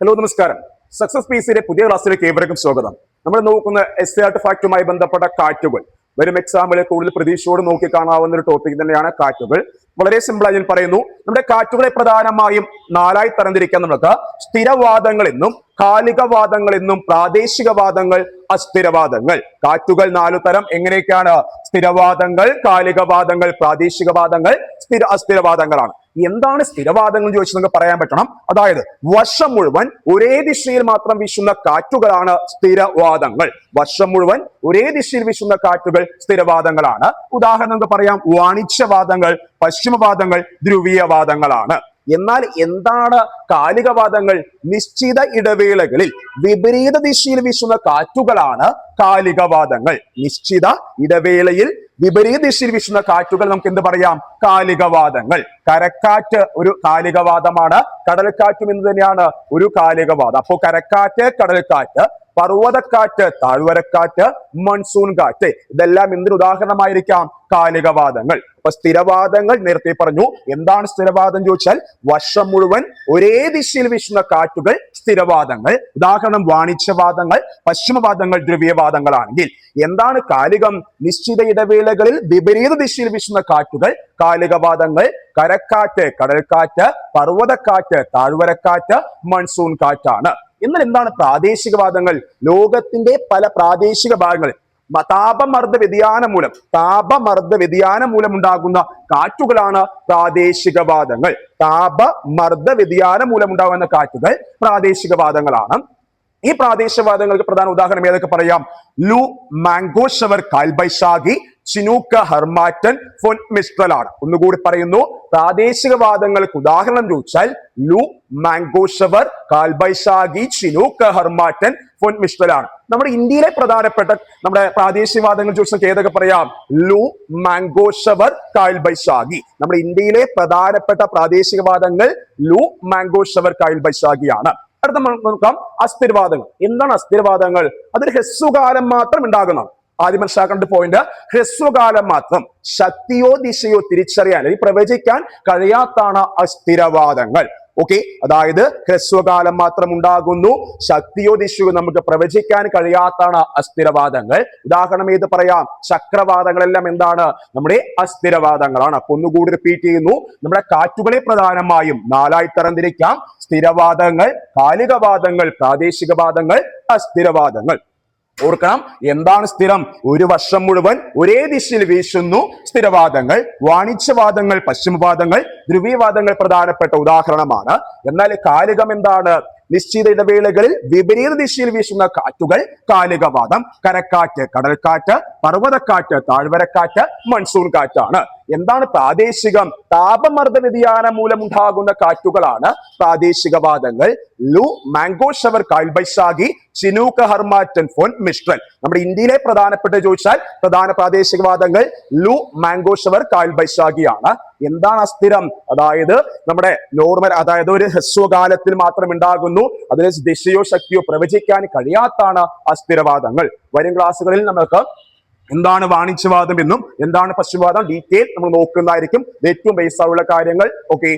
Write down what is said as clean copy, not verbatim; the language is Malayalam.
ഹലോ നമസ്കാരം. സക്സസ് പീസിന്റെ പുതിയ ക്ലാസ്സിലേക്ക് ഏവർക്കും സ്വാഗതം. നമ്മൾ നോക്കുന്ന എസ് ആർട്ടിഫാക്റ്റുമായി ബന്ധപ്പെട്ട കാറ്റുകൾ. വരും എക്സാമ്പിളെ കൂടുതൽ പ്രതീക്ഷയോട് നോക്കി കാണാവുന്ന ഒരു ടോപ്പിക് തന്നെയാണ് കാറ്റുകൾ. വളരെ സിമ്പിളായി ഞാൻ പറയുന്നു. നമ്മുടെ കാറ്റുകളെ പ്രധാനമായും നാലായി തരംതിരിക്കാൻ നമുക്ക് സ്ഥിരവാദങ്ങൾ എന്നും കാലികവാദങ്ങൾ എന്നും പ്രാദേശികവാദങ്ങൾ, അസ്ഥിരവാദങ്ങൾ. കാറ്റുകൾ 4 തരം. എങ്ങനെയൊക്കെയാണ്? സ്ഥിരവാദങ്ങൾ, കാലികവാദങ്ങൾ, പ്രാദേശികവാദങ്ങൾ, അസ്ഥിരവാദങ്ങളാണ്. എന്താണ് സ്ഥിരവാദങ്ങൾ എന്ന് ചോദിച്ചാൽ നമുക്ക് പറയാൻ പറ്റണം. അതായത് വർഷം മുഴുവൻ ഒരേ ദിശയിൽ മാത്രം വീശുന്ന കാറ്റുകളാണ് സ്ഥിരവാദങ്ങൾ. വർഷം മുഴുവൻ ഒരേ ദിശയിൽ വീശുന്ന കാറ്റുകൾ സ്ഥിരവാദങ്ങളാണ്. ഉദാഹരണം നമുക്ക് പറയാം, വാണിജ്യവാദങ്ങൾ, പശ്ചിമവാദങ്ങൾ, ധ്രുവീയവാദങ്ങളാണ്. എന്നാൽ എന്താണ് കാലികവാദങ്ങൾ? നിശ്ചിത ഇടവേളകളിൽ വിപരീത ദിശയിൽ വീശുന്ന കാറ്റുകളാണ് കാലികവാദങ്ങൾ. നിശ്ചിത ഇടവേളയിൽ വിപരീത ദിശയിൽ വീശുന്ന കാറ്റുകൾ നമുക്ക് എന്ത് പറയാം? കാലികവാദങ്ങൾ. കരക്കാറ്റ് ഒരു കാലികവാദമാണ്. കടൽക്കാറ്റും എന്ന് തന്നെയാണ് ഒരു കാലികവാദം. അപ്പോ കരക്കാറ്റ്, കടൽക്കാറ്റ്, പർവ്വതക്കാറ്റ്, താഴ്വരക്കാറ്റ്, മൺസൂൺ കാറ്റ്, ഇതെല്ലാം എന്തിന് ഉദാഹരണമായിരിക്കാം? കാലികവാദങ്ങൾ. അപ്പൊ സ്ഥിരവാദങ്ങൾ നേരത്തെ പറഞ്ഞു. എന്താണ് സ്ഥിരവാദം ചോദിച്ചാൽ വർഷം മുഴുവൻ ഒരേ ദിശയിൽ വീശുന്ന കാറ്റുകൾ സ്ഥിരവാദങ്ങൾ. ഉദാഹരണം വാണിജ്യവാദങ്ങൾ, പശ്ചിമവാദങ്ങൾ, ധ്രുവീയവാദങ്ങളാണെങ്കിൽ. എന്താണ് കാലികം? നിശ്ചിത ഇടവേളകളിൽ വിപരീത ദിശയിൽ വീശുന്ന കാറ്റുകൾ കാലികവാദങ്ങൾ. കരക്കാറ്റ്, കടൽക്കാറ്റ്, പർവ്വതക്കാറ്റ്, താഴ്വരക്കാറ്റ്, മൺസൂൺ കാറ്റാണ്. എന്നാൽ എന്താണ് പ്രാദേശികവാദങ്ങൾ? ലോകത്തിന്റെ പല പ്രാദേശിക ഭാഗങ്ങളിൽ താപമർദ്ദ വ്യതിയാനം മൂലം ഉണ്ടാകുന്ന കാറ്റുകളാണ് പ്രാദേശികവാദങ്ങൾ. താപമർദ്ദ വ്യതിയാനം മൂലം ഉണ്ടാകുന്ന കാറ്റുകൾ പ്രാദേശികവാദങ്ങളാണ്. ഈ പ്രാദേശികവാദങ്ങൾക്ക് പ്രധാന ഉദാഹരണം ഏതൊക്കെ പറയാം? Loo, mango shower, Kalbaisakhi, chinook, harmattan, foehn mistral ആണ്. ഒന്നുകൂടി പറയുന്നു. പ്രാദേശികവാദങ്ങൾക്ക് ഉദാഹരണം ചോദിച്ചാൽ Loo, mango shower, Kalbaisakhi, chinook, harmattan, foehn mistral ആണ്. നമ്മുടെ ഇന്ത്യയിലെ പ്രധാനപ്പെട്ട നമ്മുടെ പ്രാദേശികവാദങ്ങൾ ചോദിച്ചാൽ ഏതൊക്കെ പറയാം? Loo, mango shower, Kalbaisakhi. നമ്മുടെ ഇന്ത്യയിലെ പ്രധാനപ്പെട്ട പ്രാദേശികവാദങ്ങൾ ലൂ, മാംഗോ ഷവർ, കാൽബൈശാഖിയാണ്. അടുത്ത നോക്കാം അസ്ഥിരവാദങ്ങൾ. എന്താണ് അസ്ഥിരവാദങ്ങൾ? അതൊരു ഹ്രസ്വകാലം മാത്രം ഉണ്ടാകുന്നതാണ്. ആദ്യം മനസ്സിലാക്കേണ്ട പോയിന്റ്, ഹ്രസ്വകാലം മാത്രം. ശക്തിയോ ദിശയോ തിരിച്ചറിയാൻ അല്ലെങ്കിൽ പ്രവചിക്കാൻ കഴിയാത്താണ് അസ്ഥിരവാദങ്ങൾ. ഓക്കെ, അതായത് ഹ്രസ്വകാലം മാത്രം ഉണ്ടാകുന്നു, ശക്തിയോ ദിശയോ നമുക്ക് പ്രവചിക്കാൻ കഴിയാത്താണ് അസ്ഥിരവാദങ്ങൾ. ഉദാഹരണം ഏത് പറയാം? ചക്രവാതങ്ങളെല്ലാം എന്താണ്? നമ്മുടെ അസ്ഥിരവാദങ്ങളാണ്. അപ്പൊ ഒന്നുകൂടി റിപ്പീറ്റ് ചെയ്യുന്നു. നമ്മുടെ കാറ്റുകളെ പ്രധാനമായും 4ആയി തരംതിരിക്കാം: സ്ഥിരവാദങ്ങൾ, കാലികവാദങ്ങൾ, പ്രാദേശികവാദങ്ങൾ, അസ്ഥിരവാദങ്ങൾ. ഓർക്കണം, എന്താണ് സ്ഥിരം? ഒരു വർഷം മുഴുവൻ ഒരേ ദിശയിൽ വീശുന്നു സ്ഥിരവാദങ്ങൾ. വാണിജ്യവാദങ്ങൾ, പശ്ചിമവാദങ്ങൾ, ധ്രുവീയവാദങ്ങൾ പ്രധാനപ്പെട്ട ഉദാഹരണമാണ്. എന്നാൽ കാലികം എന്താണ്? നിശ്ചിത ഇടവേളകളിൽ വിപരീത ദിശയിൽ വീശുന്ന കാറ്റുകൾ കാലികവാദം. കരക്കാറ്റ്, കടൽക്കാറ്റ്, പർവ്വതക്കാറ്റ്, താഴ്വരക്കാറ്റ്, മൺസൂൺ കാറ്റാണ്. എന്താണ് പ്രാദേശികം? താപമർദ്ദ വ്യതിയാനം മൂലമുണ്ടാകുന്ന കാറ്റുകളാണ് പ്രാദേശികവാദങ്ങൾ. Loo, mango shower, Kalbaisakhi, chinook, harmattan, foehn mistral. നമ്മുടെ ഇന്ത്യയിലെ പ്രധാനപ്പെട്ട ചോദിച്ചാൽ പ്രധാന പ്രാദേശികവാദങ്ങൾ ലൂ, മാംഗോ ഷവർ, കാൽബൈശാഖിയാണ്. എന്താണ് അസ്ഥിരം? അതായത് നമ്മുടെ നോർമൽ, അതായത് ഒരു ഹ്രസ്വകാലത്തിൽ മാത്രം ഉണ്ടാകുന്നു, അതിന് ദിശയോ ശക്തിയോ പ്രവചിക്കാൻ കഴിയാത്താണ് അസ്ഥിരവാദങ്ങൾ. വരും ക്ലാസ്സുകളിൽ നമുക്ക് എന്താണ് വാണിജ്യവാദം എന്നും എന്താണ് പശ്ചിമവാദം ഡീറ്റെയിൽ നമ്മൾ നോക്കുന്നതായിരിക്കും. ഏറ്റവും ബേസ് ആയുള്ള കാര്യങ്ങൾ. ഓക്കെ.